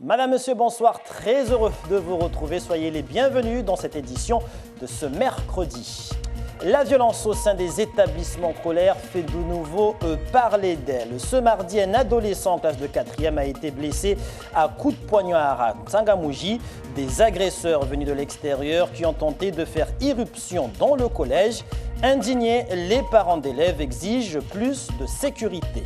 Madame, Monsieur, bonsoir, très heureux de vous retrouver. Soyez les bienvenus dans cette édition de ce mercredi. La violence au sein des établissements scolaires fait de nouveau parler d'elle. Ce mardi, un adolescent en classe de 4e a été blessé à coups de poignard à Tsangamouji. Des agresseurs venus de l'extérieur qui ont tenté de faire irruption dans le collège. Indignés, les parents d'élèves exigent plus de sécurité.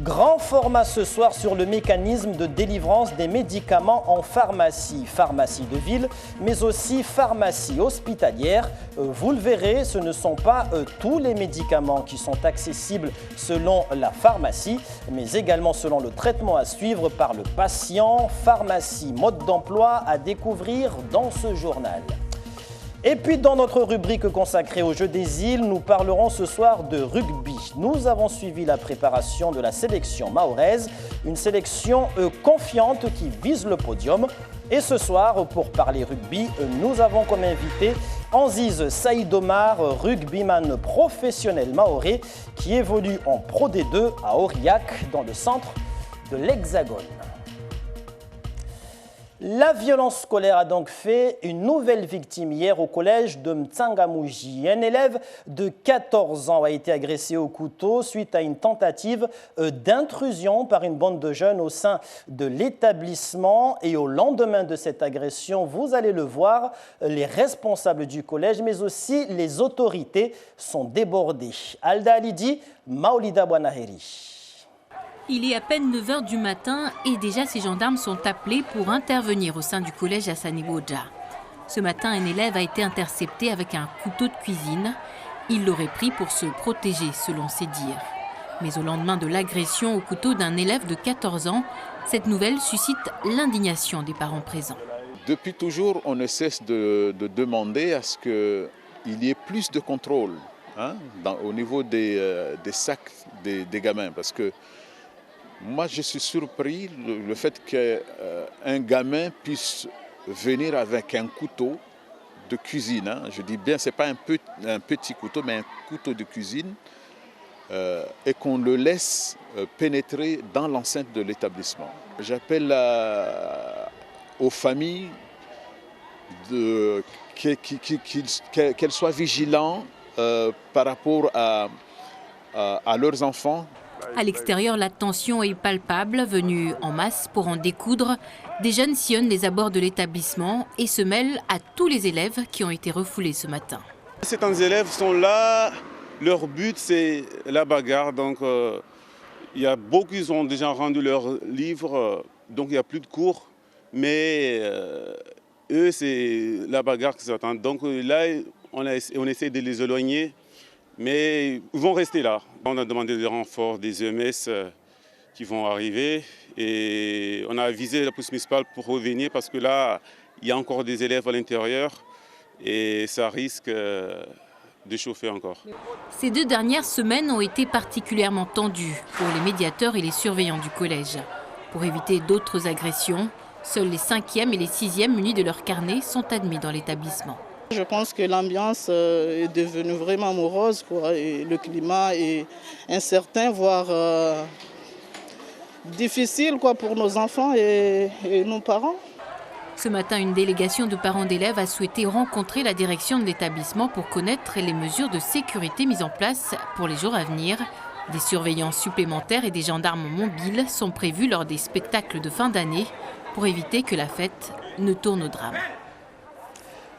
Grand format ce soir sur le mécanisme de délivrance des médicaments en pharmacie. Pharmacie de ville, mais aussi pharmacie hospitalière. Vous le verrez, ce ne sont pas tous les médicaments qui sont accessibles selon la pharmacie, mais également selon le traitement à suivre par le patient. Pharmacie, mode d'emploi à découvrir dans ce journal. Et puis dans notre rubrique consacrée aux Jeux des îles, nous parlerons ce soir de rugby. Nous avons suivi la préparation de la sélection mahoraise, une sélection confiante qui vise le podium. Et ce soir, pour parler rugby, nous avons comme invité Anziz Saïd Omar, rugbyman professionnel mahorais, qui évolue en Pro D2 à Aurillac, dans le centre de l'Hexagone. La violence scolaire a donc fait une nouvelle victime hier au collège de Tsangamouji. Un élève de 14 ans a été agressé au couteau suite à une tentative d'intrusion par une bande de jeunes au sein de l'établissement. Et au lendemain de cette agression, vous allez le voir, les responsables du collège, mais aussi les autorités sont débordés. Alda Alidi, Maolida Bouanaheri. Il est à peine 9 h du matin et déjà ces gendarmes sont appelés pour intervenir au sein du collège Hassani Bodja. Ce matin, un élève a été intercepté avec un couteau de cuisine. Il l'aurait pris pour se protéger, selon ses dires. Mais au lendemain de l'agression au couteau d'un élève de 14 ans, cette nouvelle suscite l'indignation des parents présents. Depuis toujours, on ne cesse de demander à ce qu'il y ait plus de contrôle au niveau des sacs des gamins. Parce que moi, je suis surpris le fait qu'un gamin puisse venir avec un couteau de cuisine. Je dis bien, ce n'est pas un petit couteau, mais un couteau de cuisine, et qu'on le laisse pénétrer dans l'enceinte de l'établissement. J'appelle aux familles qu'elles soient vigilantes par rapport à leurs enfants. À l'extérieur, la tension est palpable. Venus en masse pour en découdre, des jeunes sillonnent les abords de l'établissement et se mêlent à tous les élèves qui ont été refoulés ce matin. Certains élèves sont là, leur but c'est la bagarre. Donc il y a beaucoup qui ont déjà rendu leurs livres, donc il n'y a plus de cours. Mais eux, c'est la bagarre qui s'attend. Donc là, on essaie de les éloigner. Mais ils vont rester là. On a demandé des renforts des EMS qui vont arriver et on a avisé la police municipale pour revenir parce que là, il y a encore des élèves à l'intérieur et ça risque de chauffer encore. Ces 2 dernières semaines ont été particulièrement tendues pour les médiateurs et les surveillants du collège. Pour éviter d'autres agressions, seuls les 5e et les 6e munis de leur carnet sont admis dans l'établissement. Je pense que l'ambiance est devenue vraiment morose, et le climat est incertain, voire difficile pour nos enfants et nos parents. Ce matin, une délégation de parents d'élèves a souhaité rencontrer la direction de l'établissement pour connaître les mesures de sécurité mises en place pour les jours à venir. Des surveillants supplémentaires et des gendarmes mobiles sont prévus lors des spectacles de fin d'année pour éviter que la fête ne tourne au drame.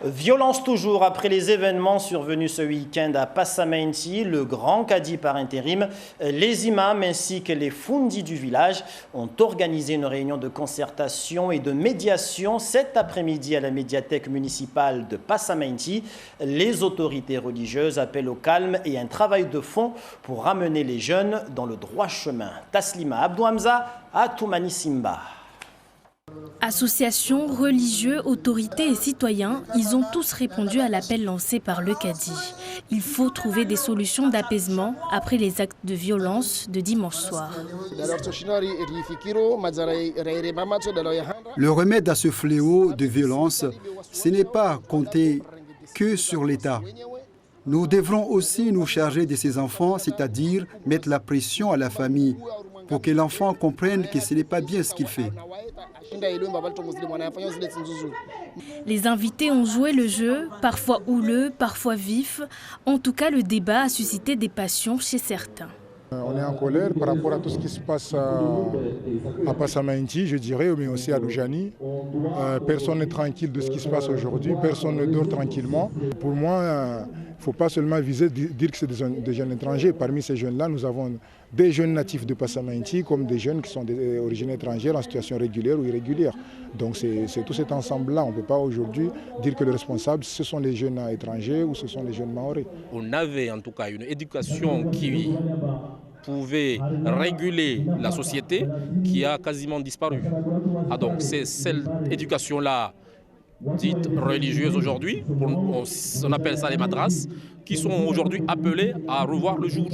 Violence toujours après les événements survenus ce week-end à Passamenti, le grand cadi par intérim. Les imams ainsi que les fundis du village ont organisé une réunion de concertation et de médiation cet après-midi à la médiathèque municipale de Passamenti. Les autorités religieuses appellent au calme et un travail de fond pour ramener les jeunes dans le droit chemin. Taslima Abdouhamza à Toumani Simba. Associations, religieux, autorités et citoyens, ils ont tous répondu à l'appel lancé par le Cadi. Il faut trouver des solutions d'apaisement après les actes de violence de dimanche soir. Le remède à ce fléau de violence, ce n'est pas compter que sur l'État. Nous devrons aussi nous charger de ces enfants, c'est-à-dire mettre la pression à la famille. pour que l'enfant comprenne que ce n'est pas bien ce qu'il fait. Les invités ont joué le jeu, parfois houleux, parfois vif. En tout cas, le débat a suscité des passions chez certains. On est en colère par rapport à tout ce qui se passe à Passamainti, je dirais, mais aussi à Loujani. Personne n'est tranquille de ce qui se passe aujourd'hui, personne ne dort tranquillement. Pour moi, il ne faut pas seulement viser dire que c'est des jeunes étrangers. Parmi ces jeunes-là, nous avons des jeunes natifs de Passamainti comme des jeunes qui sont d'origine étrangère en situation régulière ou irrégulière. Donc c'est tout cet ensemble-là. On ne peut pas aujourd'hui dire que les responsables, ce sont les jeunes étrangers ou ce sont les jeunes maoris. On avait en tout cas une éducation qui pouvait réguler la société qui a quasiment disparu. Donc c'est cette éducation-là dite religieuse aujourd'hui, on appelle ça les madrasses, qui sont aujourd'hui appelés à revoir le jour,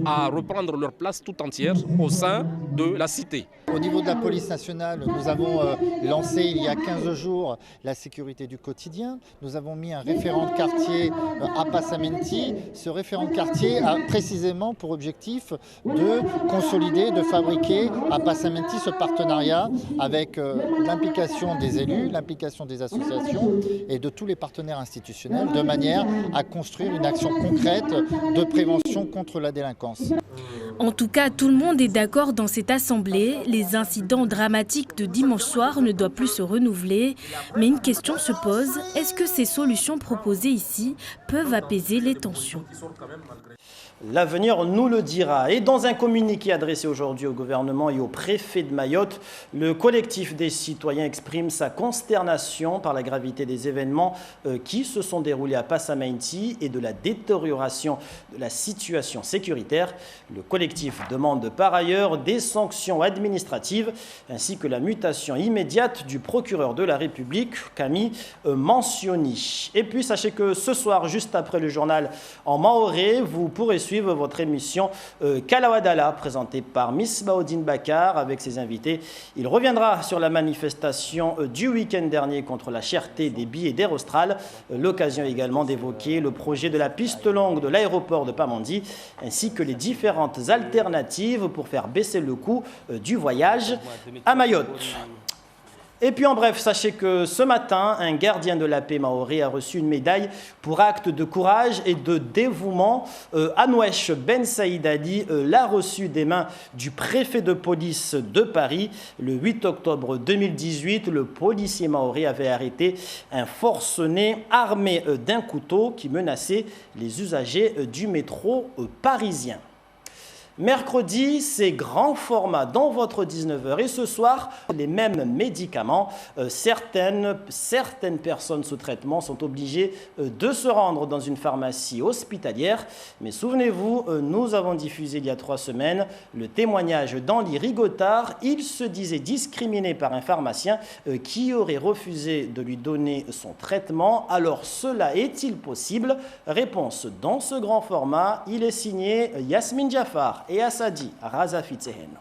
à reprendre leur place tout entière au sein de la cité. Au niveau de la police nationale, nous avons lancé il y a 15 jours la sécurité du quotidien. Nous avons mis un référent de quartier à Passamainti. Ce référent de quartier a précisément pour objectif de consolider, de fabriquer à Passamainti ce partenariat avec l'implication des élus, l'implication des associations et de tous les partenaires institutionnels de manière à construire une action concrète de prévention contre la délinquance. En tout cas, tout le monde est d'accord dans cette assemblée. Les incidents dramatiques de dimanche soir ne doivent plus se renouveler. Mais une question se pose, est-ce que ces solutions proposées ici peuvent apaiser les tensions ? L'avenir nous le dira. Et dans un communiqué adressé aujourd'hui au gouvernement et au préfet de Mayotte, le collectif des citoyens exprime sa consternation par la gravité des événements qui se sont déroulés à Passamainti et de la détérioration de la situation sécuritaire. Le collectif demande par ailleurs des sanctions administratives ainsi que la mutation immédiate du procureur de la République, Camille Mansioni. Et puis sachez que ce soir, juste après le journal en maoré, vous pourrez suivre votre émission Kalawadala, présentée par Miss Baoudine Bakar avec ses invités. Il reviendra sur la manifestation du week-end dernier contre la cherté des billets d'Air Austral. L'occasion également d'évoquer le projet de la piste longue de l'aéroport de Pamandi, ainsi que les différentes alternatives pour faire baisser le coût du voyage à Mayotte. Et puis en bref, sachez que ce matin, un gardien de la paix maoré a reçu une médaille pour acte de courage et de dévouement. Anouesh Ben Saïd Ali l'a reçu des mains du préfet de police de Paris. Le 8 octobre 2018, le policier maoré avait arrêté un forcené armé d'un couteau qui menaçait les usagers du métro parisien. Mercredi, c'est grand format dans votre 19h et ce soir, les mêmes médicaments. Certaines personnes sous traitement sont obligées de se rendre dans une pharmacie hospitalière. Mais souvenez-vous, nous avons diffusé il y a 3 semaines le témoignage d'Henri Rigotard. Il se disait discriminé par un pharmacien qui aurait refusé de lui donner son traitement. Alors cela est-il possible? Réponse dans ce grand format. Il est signé Yasmine Jafar et Asadi Razafi Tseheno.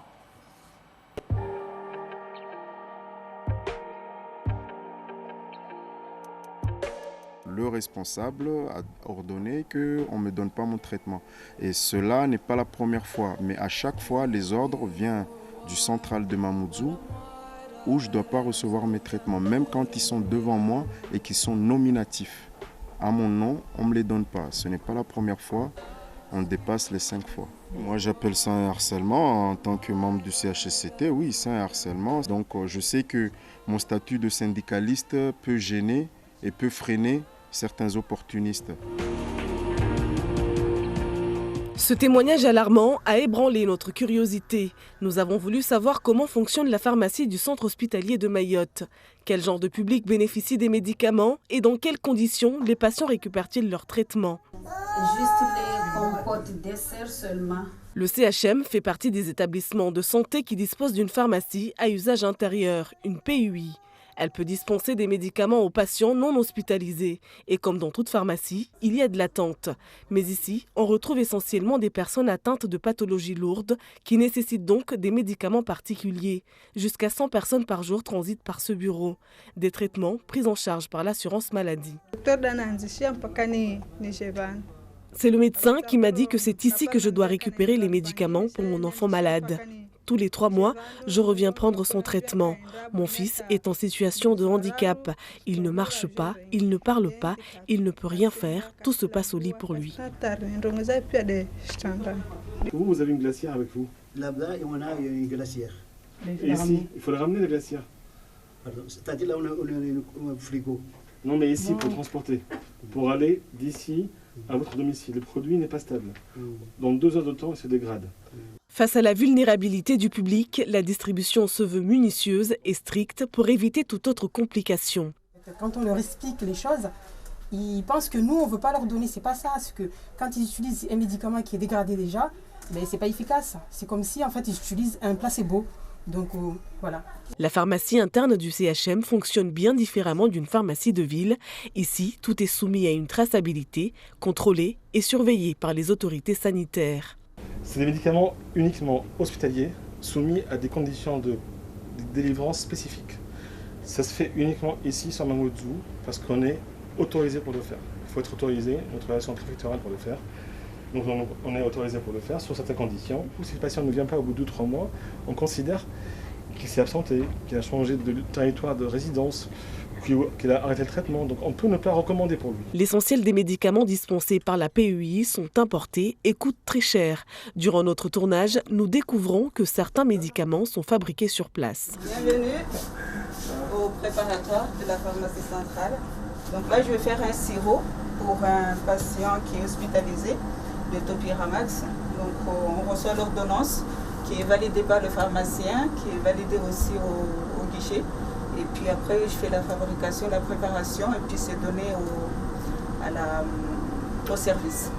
Le responsable a ordonné qu'on ne me donne pas mon traitement. Et cela n'est pas la première fois, mais à chaque fois, les ordres viennent du central de Mamoudzou où je ne dois pas recevoir mes traitements, même quand ils sont devant moi et qu'ils sont nominatifs. À mon nom, on ne me les donne pas. Ce n'est pas la première fois. On dépasse les 5 fois. Moi, j'appelle ça un harcèlement. En tant que membre du CHSCT, oui, c'est un harcèlement. Donc, je sais que mon statut de syndicaliste peut gêner et peut freiner certains opportunistes. Ce témoignage alarmant a ébranlé notre curiosité. Nous avons voulu savoir comment fonctionne la pharmacie du centre hospitalier de Mayotte. Quel genre de public bénéficie des médicaments et dans quelles conditions les patients récupèrent-ils leur traitement? Juste les compotes dessert seulement. Le CHM fait partie des établissements de santé qui disposent d'une pharmacie à usage intérieur, une PUI. Elle peut dispenser des médicaments aux patients non hospitalisés. Et comme dans toute pharmacie, il y a de l'attente. Mais ici, on retrouve essentiellement des personnes atteintes de pathologies lourdes qui nécessitent donc des médicaments particuliers. Jusqu'à 100 personnes par jour transitent par ce bureau. Des traitements pris en charge par l'assurance maladie. C'est le médecin qui m'a dit que c'est ici que je dois récupérer les médicaments pour mon enfant malade. Tous les 3 mois, je reviens prendre son traitement. Mon fils est en situation de handicap. Il ne marche pas, il ne parle pas, il ne peut rien faire. Tout se passe au lit pour lui. Vous avez une glacière avec vous? Là-bas, on a une glacière. Et ici, il faut le ramener, la glacière? C'est-à-dire là, on a un frigo. Non, mais ici, pour transporter. Pour aller d'ici à votre domicile. Le produit n'est pas stable. Dans 2 heures de temps, il se dégrade. Face à la vulnérabilité du public, la distribution se veut minutieuse et stricte pour éviter toute autre complication. Quand on leur explique les choses, ils pensent que nous, on ne veut pas leur donner. C'est pas ça. C'est que quand ils utilisent un médicament qui est dégradé déjà, mais c'est pas efficace. C'est comme si en fait ils utilisent un placebo. Donc voilà. La pharmacie interne du CHM fonctionne bien différemment d'une pharmacie de ville. Ici, tout est soumis à une traçabilité, contrôlé et surveillé par les autorités sanitaires. C'est des médicaments uniquement hospitaliers, soumis à des conditions de délivrance spécifiques. Ça se fait uniquement ici sur Mamoudzou parce qu'on est autorisé pour le faire. Il faut être autorisé, une autorisation préfectorale pour le faire. Donc on est autorisé pour le faire sur certaines conditions. Si le patient ne vient pas au bout de 2-3 mois, on considère qu'il s'est absenté, qu'il a changé de territoire de résidence, qu'il a arrêté le traitement. Donc on peut ne pas recommander pour lui. L'essentiel des médicaments dispensés par la PEI sont importés et coûtent très cher. Durant notre tournage, nous découvrons que certains médicaments sont fabriqués sur place. Bienvenue au préparatoire de la pharmacie centrale. Donc là, je vais faire un sirop pour un patient qui est hospitalisé de Topiramax. Donc on reçoit l'ordonnance qui est validée par le pharmacien, qui est validée aussi au guichet. Et puis après, je fais la fabrication, la préparation, et puis c'est donné au service.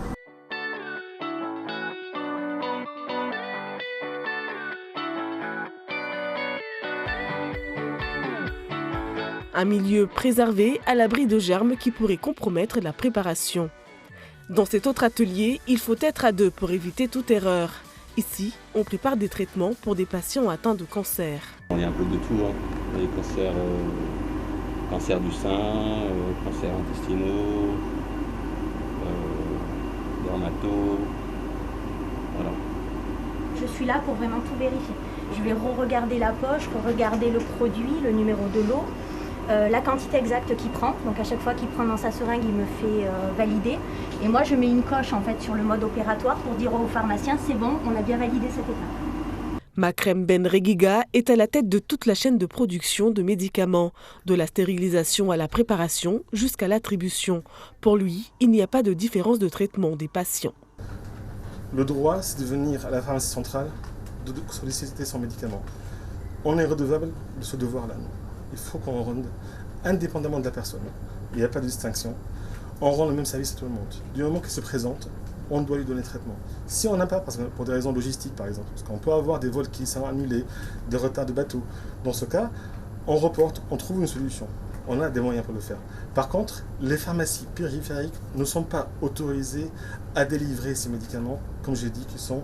Un milieu préservé à l'abri de germes qui pourraient compromettre la préparation. Dans cet autre atelier, il faut être à 2 pour éviter toute erreur. Ici, on prépare des traitements pour des patients atteints de cancer. Il y a un peu de tout, hein. Les cancers, cancer du sein, cancers intestinaux, dermato, voilà. Je suis là pour vraiment tout vérifier. Je vais re-regarder la poche, re-regarder le produit, le numéro de l'eau, la quantité exacte qu'il prend. Donc à chaque fois qu'il prend dans sa seringue, il me fait valider. Et moi, je mets une coche en fait sur le mode opératoire pour dire au pharmacien, c'est bon, on a bien validé cette étape. Makrem Ben Regiga est à la tête de toute la chaîne de production de médicaments, de la stérilisation à la préparation jusqu'à l'attribution. Pour lui, il n'y a pas de différence de traitement des patients. Le droit, c'est de venir à la pharmacie centrale, de solliciter son médicament. On est redevable de ce devoir-là. Il faut qu'on rende indépendamment de la personne. Il n'y a pas de distinction. On rend le même service à tout le monde. Du moment qu'il se présente, on doit lui donner le traitement. Si on n'a pas, parce que pour des raisons logistiques par exemple, parce qu'on peut avoir des vols qui sont annulés, des retards de bateaux, dans ce cas, on reporte, on trouve une solution. On a des moyens pour le faire. Par contre, les pharmacies périphériques ne sont pas autorisées à délivrer ces médicaments, comme j'ai dit, qui sont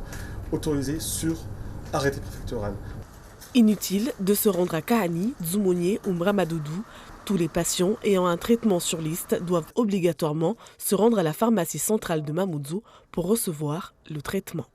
autorisés sur arrêté préfectoral. Inutile de se rendre à Kahani, Dzumonier ou Mramadoudou. Tous les patients ayant un traitement sur liste doivent obligatoirement se rendre à la pharmacie centrale de Mamoudzou pour recevoir le traitement.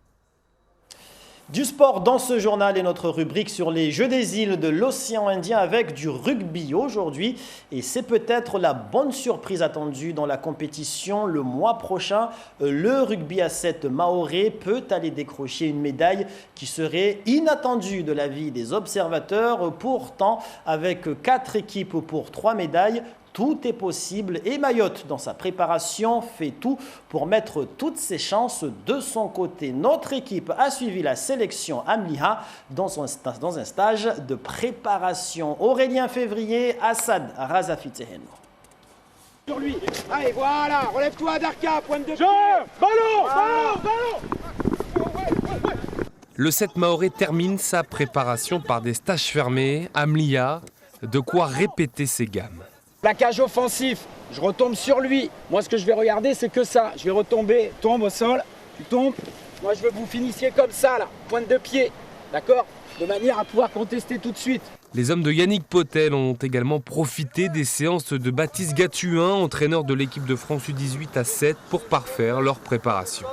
Du sport dans ce journal et notre rubrique sur les Jeux des îles de l'océan Indien avec du rugby aujourd'hui. Et c'est peut-être la bonne surprise attendue dans la compétition le mois prochain. Le rugby à 7 maoré peut aller décrocher une médaille qui serait inattendue de l'avis des observateurs. Pourtant, avec 4 équipes pour 3 médailles, tout est possible et Mayotte, dans sa préparation, fait tout pour mettre toutes ses chances de son côté. Notre équipe a suivi la sélection Amliha dans un stage de préparation. Aurélien Février, Assad Razafitehen. Sur lui. Allez, voilà, relève-toi Darka, pointe de pied. Ballon. Le 7 maoré termine sa préparation par des stages fermés. Amliha, de quoi répéter ses gammes. Plaquage offensif, je retombe sur lui. Moi, ce que je vais regarder, c'est que ça. Je vais retomber, tombe au sol, tu tombes. Moi, je veux que vous finissiez comme ça, là, pointe de pied, d'accord? De manière à pouvoir contester tout de suite. Les hommes de Yannick Potel ont également profité des séances de Baptiste Gatuin, entraîneur de l'équipe de France U18 à 7, pour parfaire leur préparation.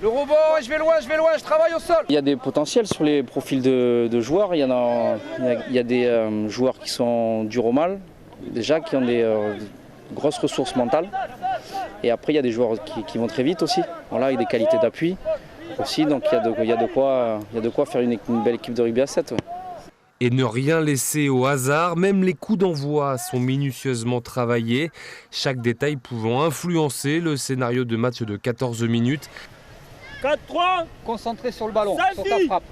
Le robot, je vais loin, je travaille au sol. Il y a des potentiels sur les profils de joueurs. Il y a des joueurs qui sont durs au mal, déjà, qui ont des grosses ressources mentales. Et après, il y a des joueurs qui vont très vite aussi. Voilà, avec des qualités d'appui aussi. Donc il y a de quoi faire une belle équipe de rugby à 7. Ouais. Et ne rien laisser au hasard, même les coups d'envoi sont minutieusement travaillés, chaque détail pouvant influencer le scénario de match de 14 minutes. 4-3, concentré sur le ballon, sur ta frappe.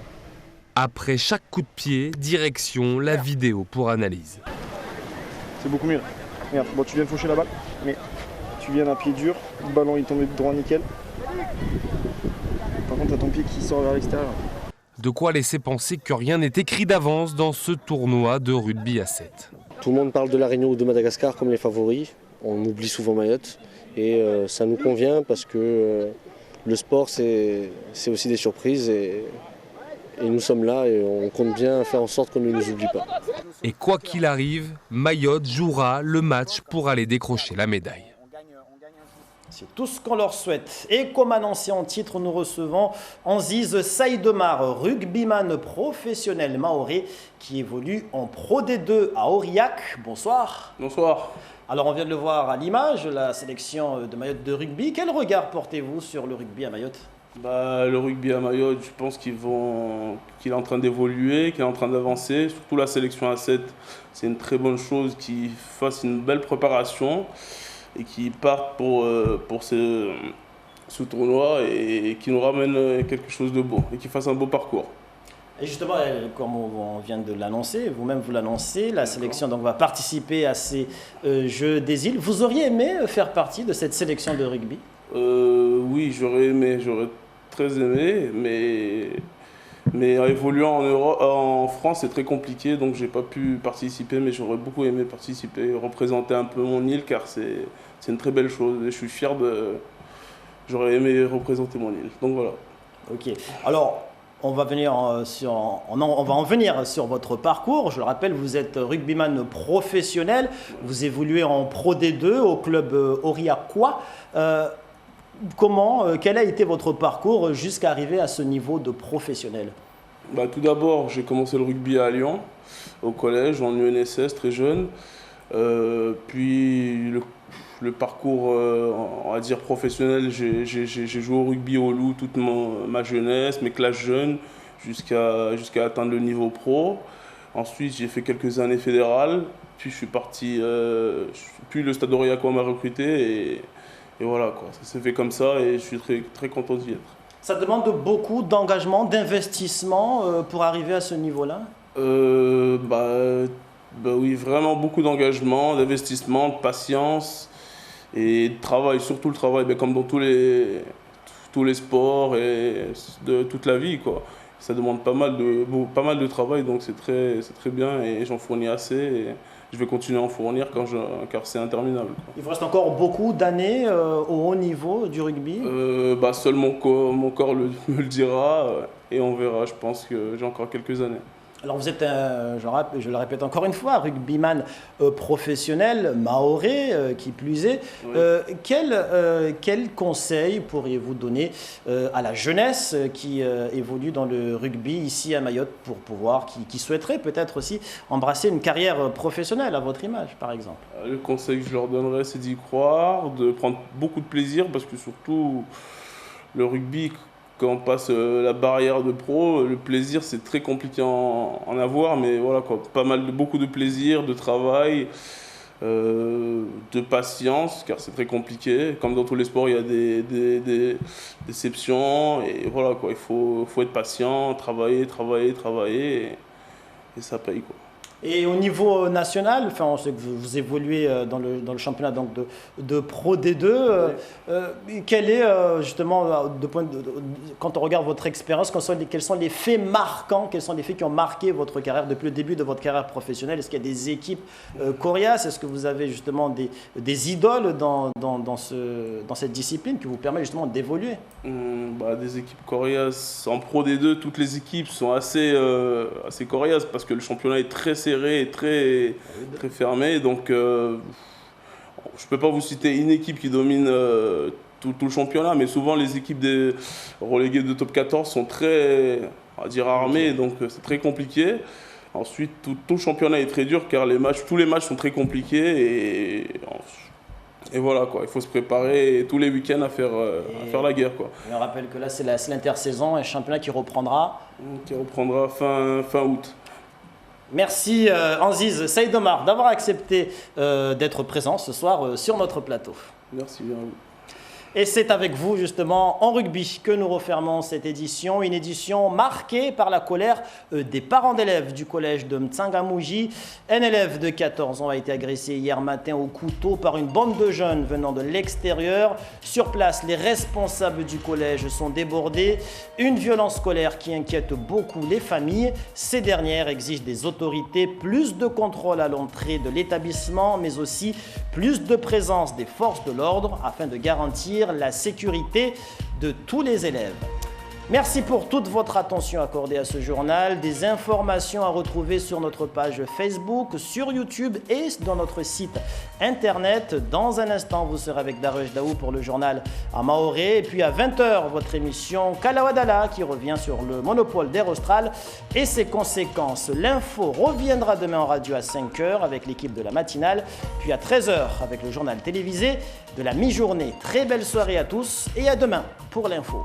Après chaque coup de pied, direction la vidéo pour analyse. C'est beaucoup mieux. Regarde, bon, tu viens de faucher la balle, mais tu viens d'un pied dur, le ballon il tombait droit nickel. Par contre, t'as ton pied qui sort vers l'extérieur. De quoi laisser penser que rien n'est écrit d'avance dans ce tournoi de rugby à 7. Tout le monde parle de la Réunion ou de Madagascar comme les favoris. On oublie souvent Mayotte et ça nous convient parce que le sport c'est aussi des surprises et nous sommes là et on compte bien faire en sorte qu'on ne nous oublie pas. Et quoi qu'il arrive, Mayotte jouera le match pour aller décrocher la médaille. C'est tout ce qu'on leur souhaite. Et comme annoncé en titre, nous recevons Anziz Saïdemar, rugbyman professionnel mahorais qui évolue en Pro D2 à Aurillac. Bonsoir. Bonsoir. Alors on vient de le voir à l'image, la sélection de Mayotte de rugby. Quel regard portez-vous sur le rugby à Mayotte ? Le rugby à Mayotte, je pense qu'il est en train d'évoluer, qu'il est en train d'avancer. Surtout la sélection à 7, c'est une très bonne chose qu'ils fassent une belle préparation et qui partent pour ce tournoi et qui nous ramènent quelque chose de beau et qui fassent un beau parcours. Et justement, comme on vient de l'annoncer, vous-même vous l'annoncez, la sélection donc, va participer à ces Jeux des îles. Vous auriez aimé faire partie de cette sélection de rugby ? Oui, j'aurais très aimé, mais en évoluant en France, c'est très compliqué, donc j'ai pas pu participer, mais j'aurais beaucoup aimé participer, représenter un peu mon île, car c'est une très belle chose, et je suis fier j'aurais aimé représenter mon île, donc voilà. Ok, alors on va en venir sur votre parcours. Je le rappelle, vous êtes rugbyman professionnel, vous évoluez en Pro D2 au club aurillacois. Quel a été votre parcours jusqu'à arriver à ce niveau de professionnel ? Tout d'abord, j'ai commencé le rugby à Lyon, au collège, en UNSS, très jeune. Puis le parcours, on va dire, professionnel, j'ai joué au rugby au Loup toute ma jeunesse, mes classes jeunes, jusqu'à atteindre le niveau pro. Ensuite, j'ai fait quelques années fédérales, puis je suis parti, puis le Stade Aurillacois m'a recruté et voilà, quoi. Ça s'est fait comme ça et je suis très, très content d'y être. Ça demande beaucoup d'engagement, d'investissement pour arriver à ce niveau-là ? Oui, vraiment beaucoup d'engagement, d'investissement, de patience et de travail, surtout le travail, comme dans tous les sports et de toute la vie, quoi. Ça demande pas mal de travail, donc c'est très bien et j'en fournis assez. Et je vais continuer à en fournir car c'est interminable. Il vous reste encore beaucoup d'années au haut niveau du rugby ? Seul mon corps me le dira et on verra. Je pense que j'ai encore quelques années. Alors vous êtes, je le répète encore une fois, rugbyman professionnel, mahorais, qui plus est. Oui. Quel conseil pourriez-vous donner à la jeunesse qui évolue dans le rugby ici à Mayotte qui souhaiterait peut-être aussi embrasser une carrière professionnelle à votre image, par exemple ? Le conseil que je leur donnerais, c'est d'y croire, de prendre beaucoup de plaisir, parce que surtout le rugby, quand on passe la barrière de pro, le plaisir c'est très compliqué à en avoir, mais voilà quoi, beaucoup de plaisir, de travail, de patience, car c'est très compliqué. Comme dans tous les sports, il y a des déceptions, et voilà quoi, il faut être patient, travailler, et ça paye quoi. Et au niveau national, on sait que vous évoluez dans le championnat donc de Pro D2. Quel est justement, quand on regarde votre expérience, quels sont les faits marquants, quels sont les faits qui ont marqué votre carrière depuis le début de votre carrière professionnelle ? Est-ce qu'il y a des équipes coriaces ? Est-ce que vous avez justement des idoles dans cette discipline qui vous permet justement d'évoluer ? Des équipes coriaces. En Pro D2, toutes les équipes sont assez coriaces parce que le championnat est très serré et très fermé. Donc, je ne peux pas vous citer une équipe qui domine tout le championnat, mais souvent les équipes des reléguées de top 14 sont très, on va dire, armées, donc c'est très compliqué. Ensuite, tout le championnat est très dur car tous les matchs sont très compliqués et voilà quoi, il faut se préparer tous les week-ends à faire la guerre quoi. Et on rappelle que là c'est l'intersaison, un championnat qui reprendra fin août. Merci Anziz Saïd Omar d'avoir accepté d'être présent ce soir sur notre plateau. Merci bien à vous. Et c'est avec vous justement en rugby que nous refermons cette édition, une édition marquée par la colère des parents d'élèves du collège de Mtsangamouji. Un élève de 14 ans a été agressé hier matin au couteau par une bande de jeunes venant de l'extérieur. Sur place, les responsables du collège sont débordés. Une violence scolaire qui inquiète beaucoup les familles. Ces dernières exigent des autorités plus de contrôle à l'entrée de l'établissement, mais aussi plus de présence des forces de l'ordre afin de garantir la sécurité de tous les élèves. Merci pour toute votre attention accordée à ce journal. Des informations à retrouver sur notre page Facebook, sur YouTube et dans notre site internet. Dans un instant, vous serez avec Darush Daou pour le journal à Maoré. Et puis à 20h, votre émission Kalawadala qui revient sur le monopole d'Air Austral et ses conséquences. L'info reviendra demain en radio à 5h avec l'équipe de la matinale. Puis à 13h avec le journal télévisé de la mi-journée. Très belle soirée à tous et à demain pour l'info.